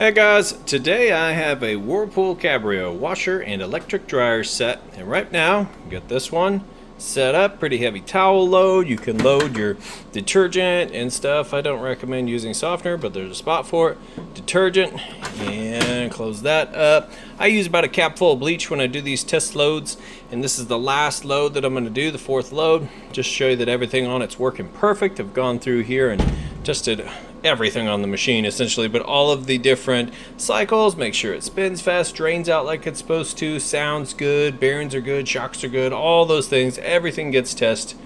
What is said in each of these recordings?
Hey guys, today I have a Whirlpool Cabrio washer and electric dryer set, and right now got this one set up. Pretty heavy towel load. You can load your detergent and stuff. I don't recommend using softener, but there's a spot for it. Detergent, and close that up. I use about a cap full of bleach when I do these test loads, and this is the last load that I'm going to do, the fourth load. Just show you that everything on it's working perfect. I've gone through here and tested everything on the machine essentially, but all of the different cycles, make sure it spins fast, drains out like it's supposed to, sounds good, bearings are good, shocks are good, all those things, everything gets tested,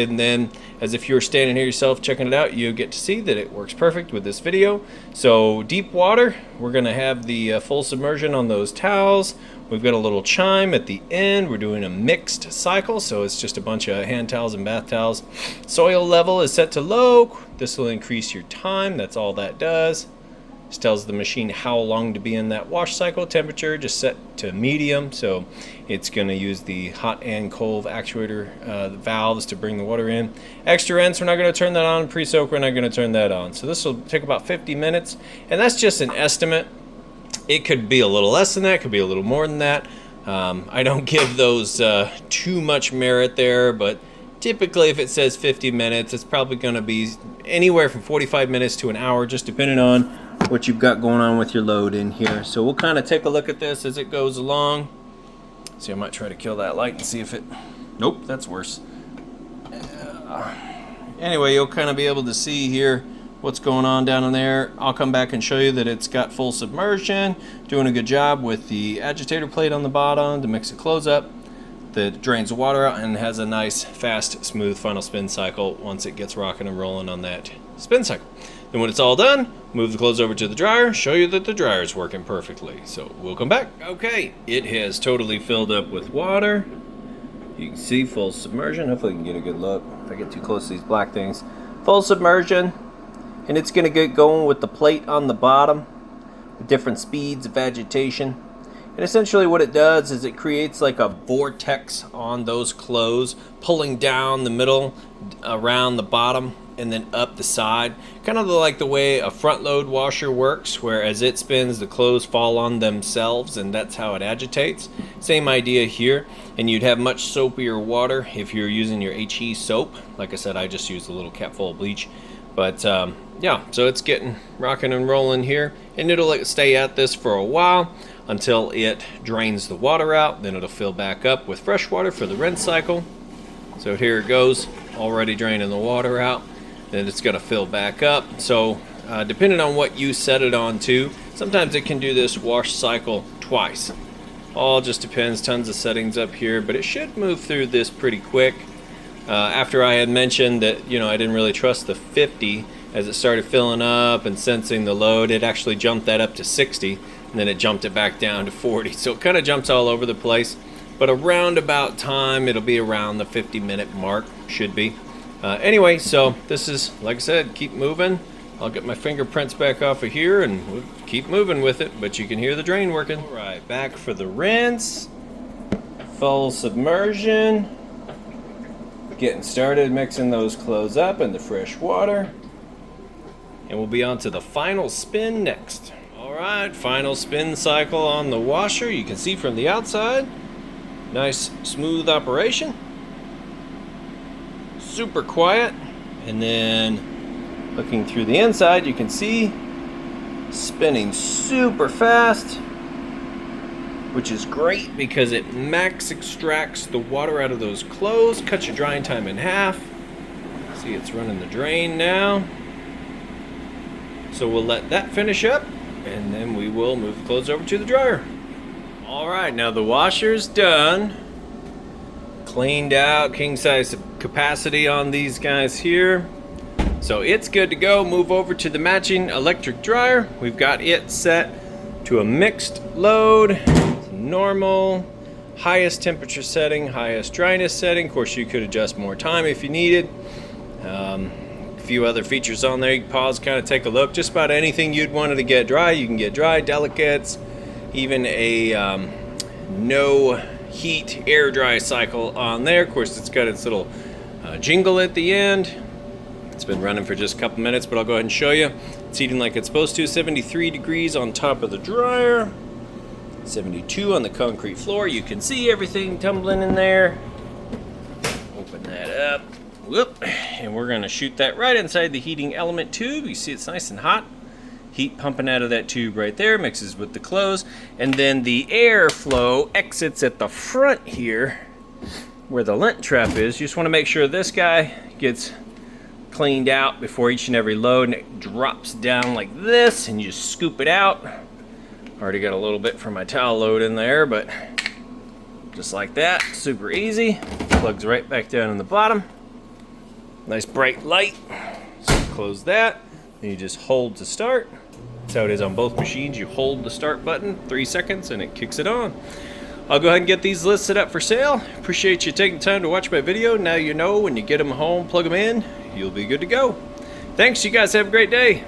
and then as if you were standing here yourself checking it out, you get to see that it works perfect with this video. So deep water, we're going to have the full submersion on those towels. We've got a little chime at the end. We're doing a mixed cycle, so it's just a bunch of hand towels and bath towels. Soil level is set to low. This will increase your time. That's all that does. Just tells the machine how long to be in that wash cycle. Temperature just set to medium, so it's going to use the hot and cold actuator valves to bring the water in. Extra rinse, we're not going to turn that on. Pre-soak, we're not going to turn that on. So this will take about 50 minutes, and that's just an estimate. It could be a little less than that, could be a little more than that. I don't give those too much merit there, but typically if it says 50 minutes, it's probably going to be anywhere from 45 minutes to an hour, just depending on what you've got going on with your load in here. So we'll kind of take a look at this as it goes along. See, I might try to kill that light and see if it... Nope, that's worse. Anyway, you'll kind of be able to see here what's going on down in there. I'll come back and show you that it's got full submersion, doing a good job with the agitator plate on the bottom to mix the clothes up, that drains the water out and has a nice, fast, smooth final spin cycle once it gets rocking and rolling on that spin cycle. Then when it's all done, move the clothes over to the dryer, show you that the dryer is working perfectly. So we'll come back. Okay, it has totally filled up with water. You can see full submersion. Hopefully you can get a good look if I get too close to these black things. Full submersion. And it's going to get going with the plate on the bottom with different speeds of agitation. And essentially what it does is it creates like a vortex on those clothes, pulling down the middle, around the bottom, and then up the side. Kind of like the way a front load washer works, where as it spins, the clothes fall on themselves, and that's how it agitates. Same idea here, and you'd have much soapier water if you're using your HE soap. Like I said, I just used a little cap full of bleach. But yeah, so it's getting rocking and rolling here, and it'll stay at this for a while until it drains the water out. Then it'll fill back up with fresh water for the rinse cycle. So here it goes, already draining the water out. Then it's going to fill back up. So depending on what you set it on to, sometimes it can do this wash cycle twice. All just depends, tons of settings up here, but it should move through this pretty quick. After I had mentioned that, you know, I didn't really trust the 50, as it started filling up and sensing the load, it actually jumped that up to 60, and then it jumped it back down to 40. So it kind of jumps all over the place, but around about time, it'll be around the 50-minute mark, should be. Anyway, so this is, like I said, keep moving. I'll get my fingerprints back off of here, and we'll keep moving with it, but you can hear the drain working. All right, back for the rinse. Full submersion. Getting started mixing those clothes up in the fresh water, and we'll be on to the final spin next. All right, final spin cycle on the washer. You can see from the outside, nice smooth operation, super quiet. And then looking through the inside, you can see spinning super fast, which is great because it max extracts the water out of those clothes, cuts your drying time in half. See, it's running the drain now. So we'll let that finish up, and then we will move the clothes over to the dryer. All right, now the washer's done. Cleaned out, king size capacity on these guys here. So it's good to go. Move over to the matching electric dryer. We've got it set to a mixed load. Normal, highest temperature setting, highest dryness setting. Of course, you could adjust more time if you needed. A few other features on there. You can pause, kind of take a look. Just about anything you'd want it to get dry, you can get dry. Delicates, even a no heat air dry cycle on there. Of course, it's got its little jingle at the end. It's been running for just a couple minutes, but I'll go ahead and show you. It's heating like it's supposed to. 73 degrees on top of the dryer. 72 on the concrete floor. You can see everything tumbling in there. Open that up. Whoop. And we're going to shoot that right inside the heating element tube. You see it's nice and hot. Heat pumping out of that tube right there, mixes with the clothes. And then the airflow exits at the front here where the lint trap is. You just want to make sure this guy gets cleaned out before each and every load, and it drops down like this, and you just scoop it out. Already got a little bit from my towel load in there, but just like that, super easy. Plugs right back down in the bottom. Nice bright light. So close that, and you just hold to start. That's how it is on both machines. You hold the start button 3 seconds and it kicks it on. I'll go ahead and get these listed up for sale. Appreciate you taking time to watch my video. Now you know when you get them home, plug them in, you'll be good to go. Thanks, you guys have a great day.